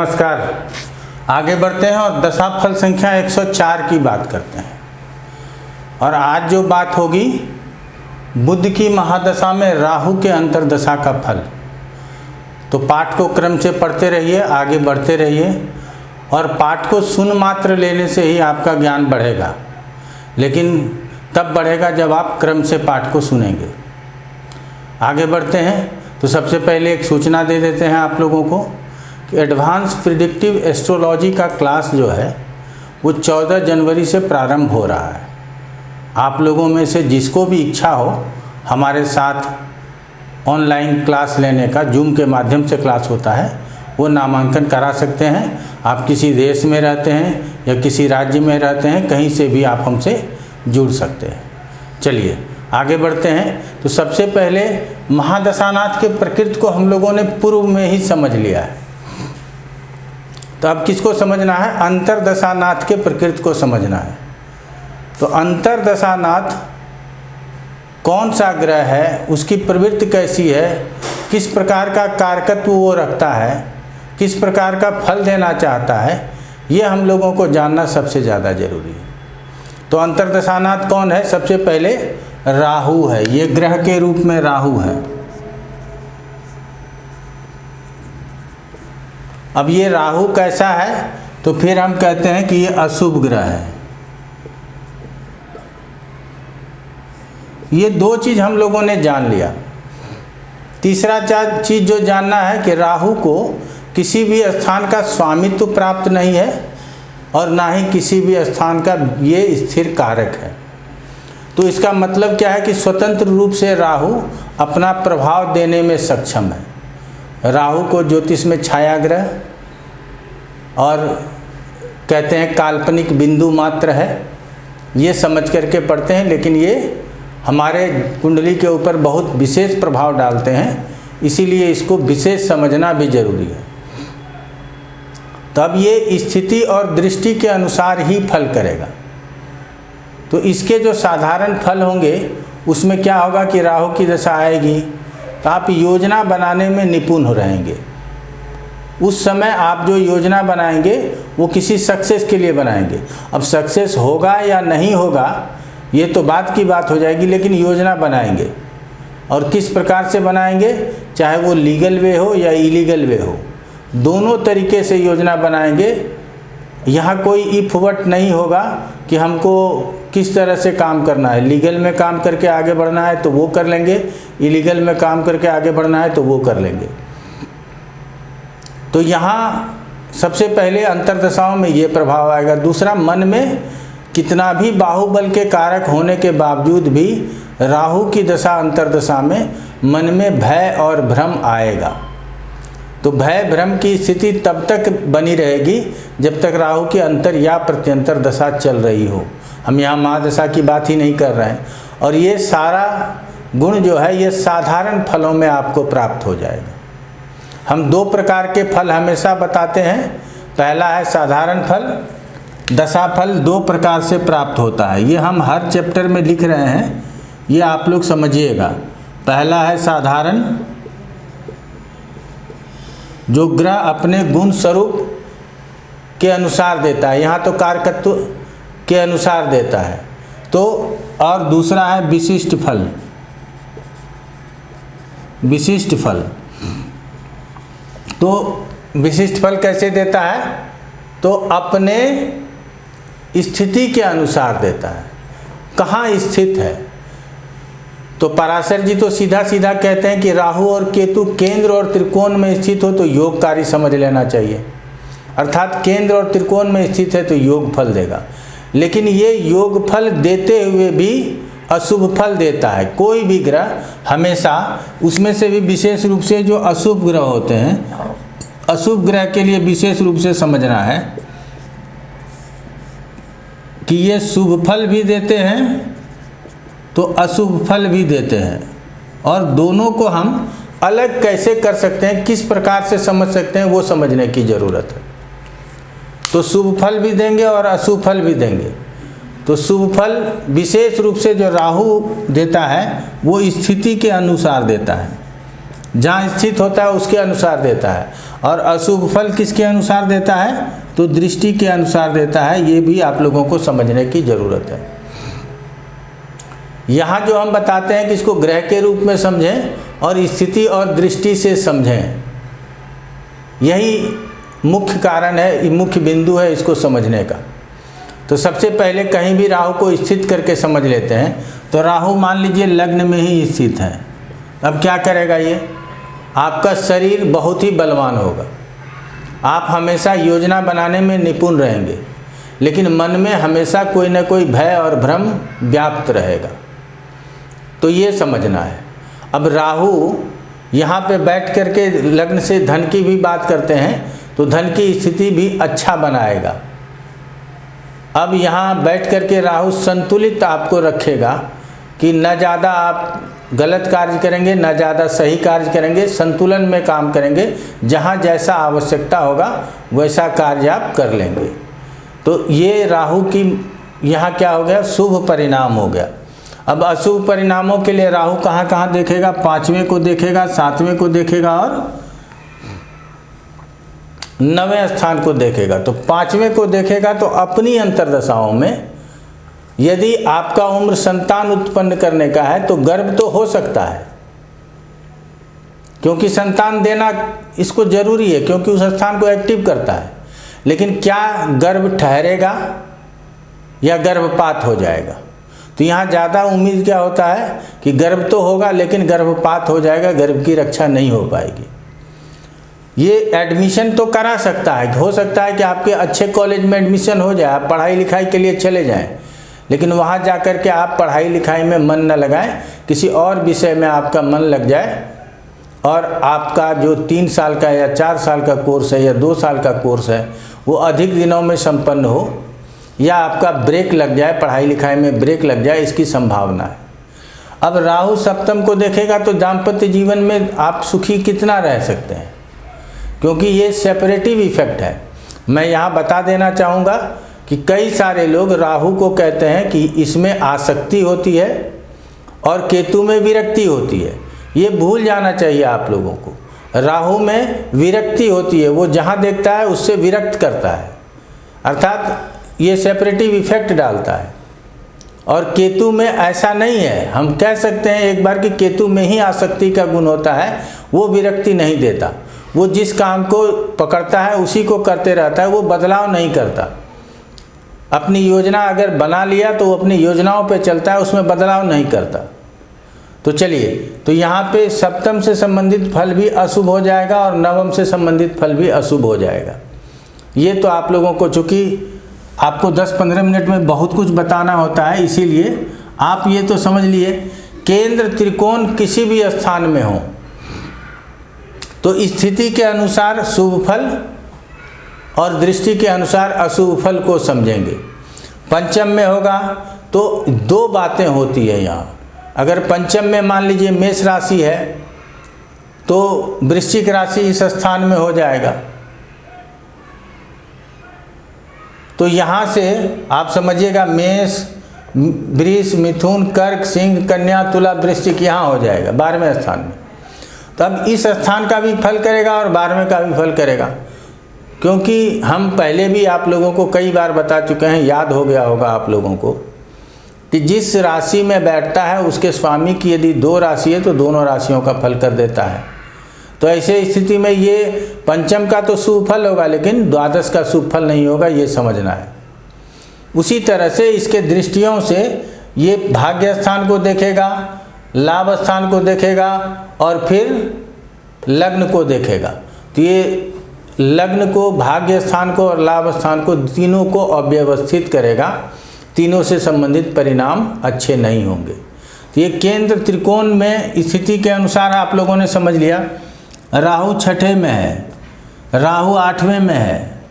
नमस्कार। आगे बढ़ते हैं और दशाफल संख्या 104 की बात करते हैं। और आज जो बात होगी बुध की महादशा में राहु के अंतर्दशा का फल। तो पाठ को क्रम से पढ़ते रहिए, आगे बढ़ते रहिए और पाठ को सुन मात्र लेने से ही आपका ज्ञान बढ़ेगा, लेकिन तब बढ़ेगा जब आप क्रम से पाठ को सुनेंगे। आगे बढ़ते हैं तो सबसे पहले एक सूचना दे देते हैं आप लोगों को कि एडवांस प्रिडिक्टिव एस्ट्रोलॉजी का क्लास जो है वो 14 जनवरी से प्रारंभ हो रहा है। आप लोगों में से जिसको भी इच्छा हो हमारे साथ ऑनलाइन क्लास लेने का, जूम के माध्यम से क्लास होता है, वो नामांकन करा सकते हैं। आप किसी देश में रहते हैं या किसी राज्य में रहते हैं, कहीं से भी आप हमसे जुड़ सकते हैं। चलिए आगे बढ़ते हैं। तो सबसे पहले महादशानाथ के प्रकृति को हम लोगों ने पूर्व में ही समझ लिया है, तो अब किसको समझना है? अंतर्दशानाथ के प्रकृति को समझना है। तो अंतर्दशानाथ कौन सा ग्रह है, उसकी प्रवृत्ति कैसी है, किस प्रकार का कारकत्व वो रखता है, किस प्रकार का फल देना चाहता है, ये हम लोगों को जानना सबसे ज़्यादा जरूरी है। तो अंतर्दशानाथ कौन है? सबसे पहले राहु है। ये ग्रह के रूप में राहु है। अब ये राहु कैसा है? तो फिर हम कहते हैं कि ये अशुभ ग्रह है। ये दो चीज़ हम लोगों ने जान लिया। तीसरा चीज़ जो जानना है कि राहु को किसी भी स्थान का स्वामित्व प्राप्त नहीं है और ना ही किसी भी स्थान का ये स्थिर कारक है। तो इसका मतलब क्या है कि स्वतंत्र रूप से राहु अपना प्रभाव देने में सक्षम है। राहु को ज्योतिष में छाया ग्रह और कहते हैं काल्पनिक बिंदु मात्र है, ये समझ करके पढ़ते हैं, लेकिन ये हमारे कुंडली के ऊपर बहुत विशेष प्रभाव डालते हैं, इसीलिए इसको विशेष समझना भी जरूरी है। तब ये स्थिति और दृष्टि के अनुसार ही फल करेगा। तो इसके जो साधारण फल होंगे उसमें क्या होगा कि राहु की दशा आएगी तो आप योजना बनाने में निपुण हो रहेंगे। उस समय आप जो योजना बनाएंगे वो किसी सक्सेस के लिए बनाएंगे। अब सक्सेस होगा या नहीं होगा ये तो बात की बात हो जाएगी, लेकिन योजना बनाएंगे। और किस प्रकार से बनाएंगे? चाहे वो लीगल वे हो या इलीगल वे हो, दोनों तरीके से योजना बनाएंगे। यहाँ कोई इफ वट नहीं होगा कि हमको किस तरह से काम करना है। लीगल में काम करके आगे बढ़ना है तो वो कर लेंगे, इलीगल में काम करके आगे बढ़ना है तो वो कर लेंगे। तो यहाँ सबसे पहले अंतर्दशाओं में ये प्रभाव आएगा। दूसरा, मन में कितना भी बाहुबल के कारक होने के बावजूद भी राहु की दशा अंतर्दशा में मन में भय और भ्रम आएगा। तो भय भ्रम की स्थिति तब तक बनी रहेगी जब तक राहु की अंतर या प्रत्यंतर दशा चल रही हो। हम यहाँ महादशा की बात ही नहीं कर रहे हैं। और ये सारा गुण जो है ये साधारण फलों में आपको प्राप्त हो जाएगा। हम दो प्रकार के फल हमेशा बताते हैं। पहला है साधारण फल। दशा फल दो प्रकार से प्राप्त होता है, ये हम हर चैप्टर में लिख रहे हैं, ये आप लोग समझिएगा। पहला है साधारण, जो ग्रह अपने गुण स्वरूप के अनुसार देता है, यहाँ तो कारकत्व के अनुसार देता है। तो और दूसरा है विशिष्ट फल। विशिष्ट फल तो विशिष्ट फल कैसे देता है? तो अपने स्थिति के अनुसार देता है, कहाँ स्थित है। तो पराशर जी तो सीधा सीधा कहते हैं कि राहु और केतु केंद्र और त्रिकोण में स्थित हो तो योगकारी समझ लेना चाहिए, अर्थात केंद्र और त्रिकोण में स्थित है तो योग फल देगा। लेकिन ये योग फल देते हुए भी अशुभ फल देता है। कोई भी ग्रह हमेशा, उसमें से भी विशेष रूप से जो अशुभ ग्रह होते हैं, अशुभ ग्रह के लिए विशेष रूप से समझना है कि ये शुभ फल भी देते हैं तो अशुभ फल भी देते हैं। और दोनों को हम अलग कैसे कर सकते हैं, किस प्रकार से समझ सकते हैं, वो समझने की ज़रूरत है। तो शुभ फल भी देंगे और अशुभ फल भी देंगे। तो शुभ फल विशेष रूप से जो राहु देता है वो स्थिति के अनुसार देता है। जहाँ स्थित होता है उसके अनुसार देता है। और अशुभ फल किसके अनुसार देता है? तो दृष्टि के अनुसार देता है। ये भी आप लोगों को समझने की ज़रूरत है। यहाँ जो हम बताते हैं कि इसको ग्रह के रूप में समझें और स्थिति और दृष्टि से समझें, यही मुख्य कारण है, मुख्य बिंदु है इसको समझने का। तो सबसे पहले कहीं भी राहु को स्थित करके समझ लेते हैं। तो राहु मान लीजिए लग्न में ही स्थित है, अब क्या करेगा ये? आपका शरीर बहुत ही बलवान होगा, आप हमेशा योजना बनाने में निपुण रहेंगे, लेकिन मन में हमेशा कोई ना कोई भय और भ्रम व्याप्त रहेगा। तो ये समझना है। अब राहु यहाँ पे बैठ करके लग्न से धन की भी बात करते हैं, तो धन की स्थिति भी अच्छा बनाएगा। अब यहाँ बैठ करके राहु संतुलित आपको रखेगा कि न ज़्यादा आप गलत कार्य करेंगे, न ज़्यादा सही कार्य करेंगे, संतुलन में काम करेंगे। जहाँ जैसा आवश्यकता होगा वैसा कार्य आप कर लेंगे। तो ये राहु की यहाँ क्या हो गया? शुभ परिणाम हो गया। अब अशुभ परिणामों के लिए राहु कहाँ कहाँ देखेगा? 5वें को देखेगा, 7वें को देखेगा और 9वें स्थान को देखेगा। तो 5वें को देखेगा तो अपनी अंतर्दशाओं में यदि आपका उम्र संतान उत्पन्न करने का है तो गर्भ तो हो सकता है, क्योंकि संतान देना इसको जरूरी है, क्योंकि उस स्थान को एक्टिव करता है। लेकिन क्या गर्भ ठहरेगा या गर्भपात हो जाएगा? तो यहाँ ज़्यादा उम्मीद क्या होता है कि गर्भ तो होगा लेकिन गर्भपात हो जाएगा, गर्भ की रक्षा नहीं हो पाएगी। ये एडमिशन तो करा सकता है, हो सकता है कि आपके अच्छे कॉलेज में एडमिशन हो जाए, आप पढ़ाई लिखाई के लिए चले जाएं, लेकिन वहाँ जाकर के आप पढ़ाई लिखाई में मन न लगाएं, किसी और विषय में आपका मन लग जाए और आपका जो 3 साल का या 4 साल का कोर्स है या 2 साल का कोर्स है वो अधिक दिनों में संपन्न हो, या आपका ब्रेक लग जाए, पढ़ाई लिखाई में ब्रेक लग जाए, इसकी संभावना है। अब राहु सप्तम को देखेगा तो दाम्पत्य जीवन में आप सुखी कितना रह सकते हैं, क्योंकि ये सेपरेटिव इफेक्ट है। मैं यहाँ बता देना चाहूँगा कि कई सारे लोग राहु को कहते हैं कि इसमें आसक्ति होती है और केतु में विरक्ति होती है। ये भूल जाना चाहिए आप लोगों को। राहु में विरक्ति होती है, वो जहाँ देखता है उससे विरक्त करता है, अर्थात ये सेपरेटिव इफेक्ट डालता है। और केतु में ऐसा नहीं है। हम कह सकते हैं एक बार कि केतु में ही आसक्ति का गुण होता है, वो विरक्ति नहीं देता, वो जिस काम को पकड़ता है उसी को करते रहता है, वो बदलाव नहीं करता। अपनी योजना अगर बना लिया तो वो अपनी योजनाओं पे चलता है, उसमें बदलाव नहीं करता। तो चलिए, तो यहाँ पे सप्तम से संबंधित फल भी अशुभ हो जाएगा और नवम से संबंधित फल भी अशुभ हो जाएगा। ये तो आप लोगों को, चूँकि आपको 10-15 मिनट में बहुत कुछ बताना होता है, इसीलिए आप ये तो समझ लिए केंद्र त्रिकोण किसी भी स्थान में हो तो स्थिति के अनुसार शुभ फल और दृष्टि के अनुसार अशुभ फल को समझेंगे। पंचम में होगा तो 2 बातें होती है यहाँ। अगर पंचम में मान लीजिए मेष राशि है तो वृश्चिक राशि इस स्थान में हो जाएगा। तो यहाँ से आप समझिएगा मेष, वृष, मिथुन, कर्क, सिंह, कन्या, तुला, वृश्चिक यहाँ हो जाएगा 12वें स्थान में। तो अब इस स्थान का भी फल करेगा और 12वें का भी फल करेगा, क्योंकि हम पहले भी आप लोगों को कई बार बता चुके हैं, याद हो गया होगा आप लोगों को, कि जिस राशि में बैठता है उसके स्वामी की यदि 2 राशि है तो दोनों राशियों का फल कर देता है। तो ऐसे स्थिति में ये पंचम का तो शुभ फल होगा लेकिन द्वादश का शुभ फल नहीं होगा, ये समझना है। उसी तरह से इसके दृष्टियों से ये भाग्य स्थान को देखेगा, लाभ स्थान को देखेगा और फिर लग्न को देखेगा। तो ये लग्न को, भाग्य स्थान को और लाभ स्थान को, तीनों को अव्यवस्थित करेगा, तीनों से संबंधित परिणाम अच्छे नहीं होंगे। तो ये केंद्र त्रिकोण में स्थिति के अनुसार आप लोगों ने समझ लिया। राहु 6ठे में है, राहु 8वें में है,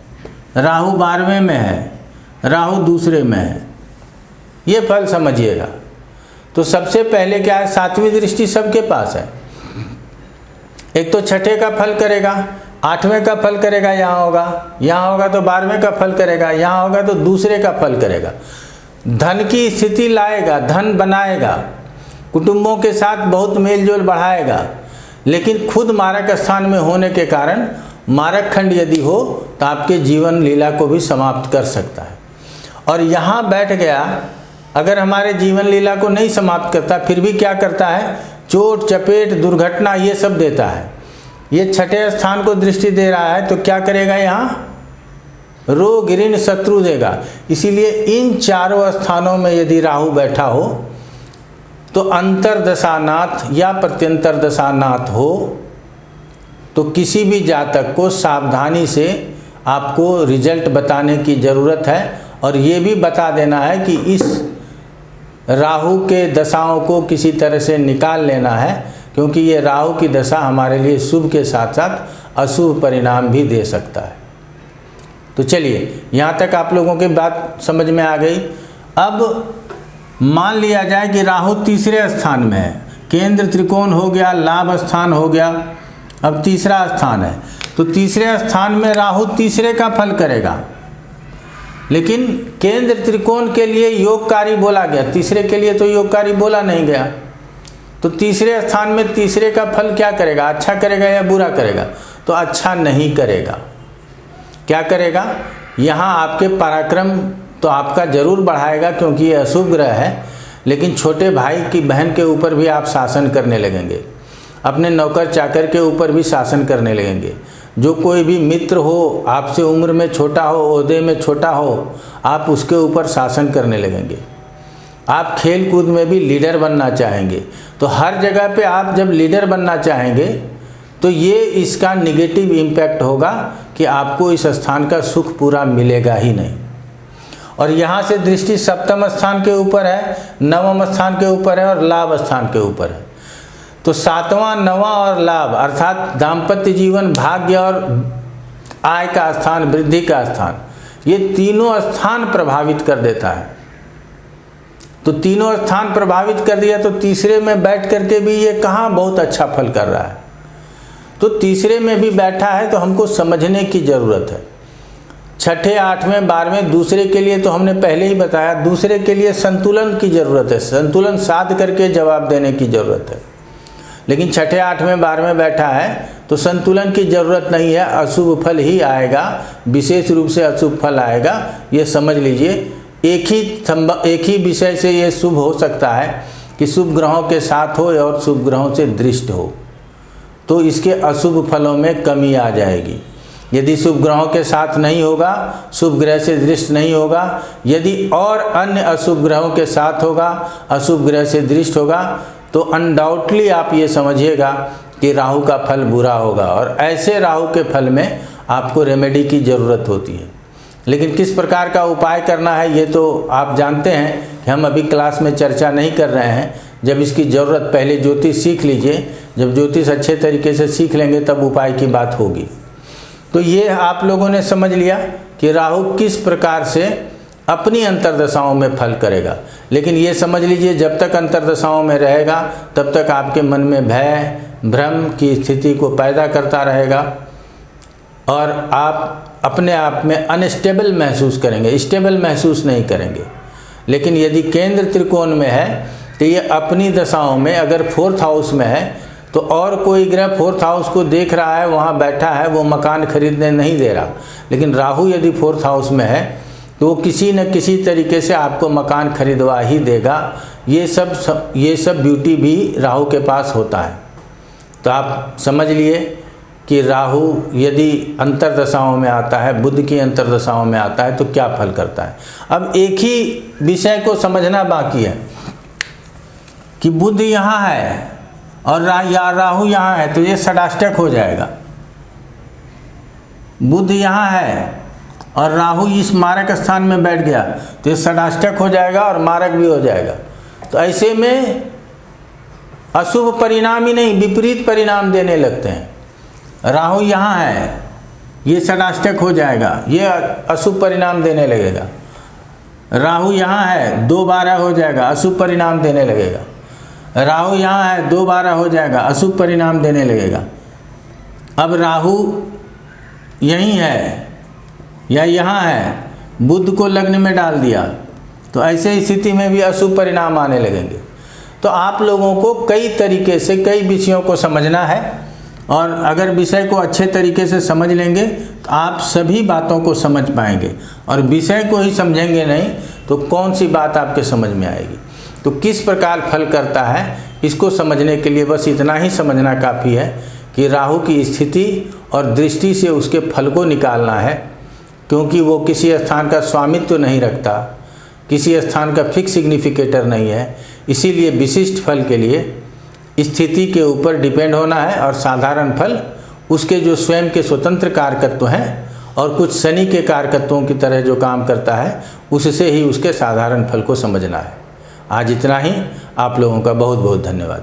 राहु 12वें में है, राहु दूसरे में है, ये फल समझिएगा। तो सबसे पहले क्या है, 7वीं दृष्टि सबके पास है। एक तो 6ठे का फल करेगा, 8वें का फल करेगा, यहाँ होगा तो 12वें का फल करेगा, यहाँ होगा तो दूसरे का फल करेगा। धन की स्थिति लाएगा, धन बनाएगा, कुटुंबों के साथ बहुत मेलजोल बढ़ाएगा, लेकिन खुद मारक स्थान में होने के कारण मारक खंड यदि हो तो आपके जीवन लीला को भी समाप्त कर सकता है। और यहाँ बैठ गया, अगर हमारे जीवन लीला को नहीं समाप्त करता फिर भी क्या करता है, चोट चपेट दुर्घटना ये सब देता है। ये छठे स्थान को दृष्टि दे रहा है तो क्या करेगा, यहाँ रोग ऋण शत्रु देगा। इसीलिए इन चारों स्थानों में यदि राहु बैठा हो तो अंतरदशानाथ या प्रत्यंतर दशानाथ हो तो किसी भी जातक को सावधानी से आपको रिजल्ट बताने की ज़रूरत है। और ये भी बता देना है कि इस राहु के दशाओं को किसी तरह से निकाल लेना है, क्योंकि ये राहु की दशा हमारे लिए शुभ के साथ साथ अशुभ परिणाम भी दे सकता है। तो चलिए, यहाँ तक आप लोगों की बात समझ में आ गई। अब मान लिया जाए कि राहु तीसरे स्थान में है, केंद्र त्रिकोण हो गया, लाभ स्थान हो गया, अब तीसरा स्थान है। तो तीसरे स्थान में राहु तीसरे का फल करेगा, लेकिन केंद्र त्रिकोण के लिए योगकारी बोला गया, तीसरे के लिए तो योगकारी बोला नहीं गया। तो तीसरे स्थान में तीसरे का फल क्या करेगा, अच्छा करेगा या बुरा करेगा? तो अच्छा नहीं करेगा। क्या करेगा, यहाँ आपके पराक्रम तो आपका जरूर बढ़ाएगा क्योंकि ये अशुभ ग्रह है, लेकिन छोटे भाई की बहन के ऊपर भी आप शासन करने लगेंगे, अपने नौकर चाकर के ऊपर भी शासन करने लगेंगे। जो कोई भी मित्र हो, आपसे उम्र में छोटा हो, ओहदे में छोटा हो, आप उसके ऊपर शासन करने लगेंगे। आप खेल कूद में भी लीडर बनना चाहेंगे। तो हर जगह पे आप जब लीडर बनना चाहेंगे तो ये इसका निगेटिव इम्पैक्ट होगा कि आपको इस स्थान का सुख पूरा मिलेगा ही नहीं। और यहाँ से दृष्टि सप्तम स्थान के ऊपर है, नवम स्थान के ऊपर है और लाभ स्थान के ऊपर है। तो सातवां, नवां और लाभ अर्थात दाम्पत्य जीवन, भाग्य और आय का स्थान, वृद्धि का स्थान, ये तीनों स्थान प्रभावित कर देता है। तो तीनों स्थान प्रभावित कर दिया तो तीसरे में बैठ करके भी ये कहाँ बहुत अच्छा फल कर रहा है। तो तीसरे में भी बैठा है तो हमको समझने की ज़रूरत है। छठे, आठवें, 12वें दूसरे के लिए तो हमने पहले ही बताया, दूसरे के लिए संतुलन की ज़रूरत है, संतुलन साध करके जवाब देने की ज़रूरत है। लेकिन छठे, 8वें, 12वें बैठा है तो संतुलन की ज़रूरत नहीं है, अशुभ फल ही आएगा, विशेष रूप से अशुभ फल आएगा, ये समझ लीजिए। एक ही विषय से ये शुभ हो सकता है कि शुभ ग्रहों के साथ हो और शुभ ग्रहों से दृष्ट हो, तो इसके अशुभ फलों में कमी आ जाएगी। यदि शुभ ग्रहों के साथ नहीं होगा, शुभ ग्रह से दृष्ट नहीं होगा, यदि और अन्य अशुभ ग्रहों के साथ होगा, अशुभ ग्रह से दृष्ट होगा, तो अनडाउटली आप ये समझिएगा कि राहु का फल बुरा होगा। और ऐसे राहु के फल में आपको रेमेडी की ज़रूरत होती है। लेकिन किस प्रकार का उपाय करना है ये तो आप जानते हैं कि हम अभी क्लास में चर्चा नहीं कर रहे हैं। जब इसकी ज़रूरत, पहले ज्योतिष सीख लीजिए, जब ज्योतिष अच्छे तरीके से सीख लेंगे तब उपाय की बात होगी। तो ये आप लोगों ने समझ लिया कि राहु किस प्रकार से अपनी अंतर्दशाओं में फल करेगा। लेकिन ये समझ लीजिए, जब तक अंतर्दशाओं में रहेगा तब तक आपके मन में भय भ्रम की स्थिति को पैदा करता रहेगा और आप अपने आप में अनस्टेबल महसूस करेंगे, स्टेबल महसूस नहीं करेंगे। लेकिन यदि केंद्र त्रिकोण में है तो ये अपनी दशाओं में, अगर 4th हाउस में है तो और कोई ग्रह 4th हाउस को देख रहा है, वहाँ बैठा है, वो मकान खरीदने नहीं दे रहा। लेकिन राहु यदि 4th हाउस में है तो वो किसी न किसी तरीके से आपको मकान खरीदवा ही देगा। ये सब ब्यूटी भी राहु के पास होता है। तो आप समझ लिए कि राहु यदि अंतर्दशाओं में आता है, बुध की अंतर्दशाओं में आता है तो क्या फल करता है। अब एक ही विषय को समझना बाकी है कि बुध यहाँ है और राहु यहाँ है तो ये षडाष्टक हो जाएगा। बुध यहाँ है और राहु इस मारक स्थान में बैठ गया तो ये षडाष्टक हो जाएगा और मारक भी हो जाएगा। तो ऐसे में अशुभ परिणाम ही नहीं, विपरीत परिणाम देने लगते हैं। राहु यहाँ है, ये षडाष्टक हो जाएगा, ये अशुभ परिणाम देने लगेगा। राहु यहाँ है, 2-12 हो जाएगा, अशुभ परिणाम देने लगेगा। राहु यहाँ है, 2-12 हो जाएगा, अशुभ परिणाम देने लगेगा। अब राहु यहीं है या यहाँ है, बुध को लग्न में डाल दिया तो ऐसे स्थिति में भी अशुभ परिणाम आने लगेंगे। तो आप लोगों को कई तरीके से कई विषयों को समझना है, और अगर विषय को अच्छे तरीके से समझ लेंगे तो आप सभी बातों को समझ पाएंगे, और विषय को ही समझेंगे नहीं तो कौन सी बात आपके समझ में आएगी। तो किस प्रकार फल करता है इसको समझने के लिए बस इतना ही समझना काफ़ी है कि राहु की स्थिति और दृष्टि से उसके फल को निकालना है, क्योंकि वो किसी स्थान का स्वामित्व नहीं रखता, किसी स्थान का फिक्स सिग्निफिकेटर नहीं है। इसीलिए विशिष्ट फल के लिए स्थिति के ऊपर डिपेंड होना है, और साधारण फल उसके जो स्वयं के स्वतंत्र कारकत्व हैं और कुछ शनि के कारकत्वों की तरह जो काम करता है उससे ही उसके साधारण फल को समझना है। आज इतना ही। आप लोगों का बहुत बहुत धन्यवाद।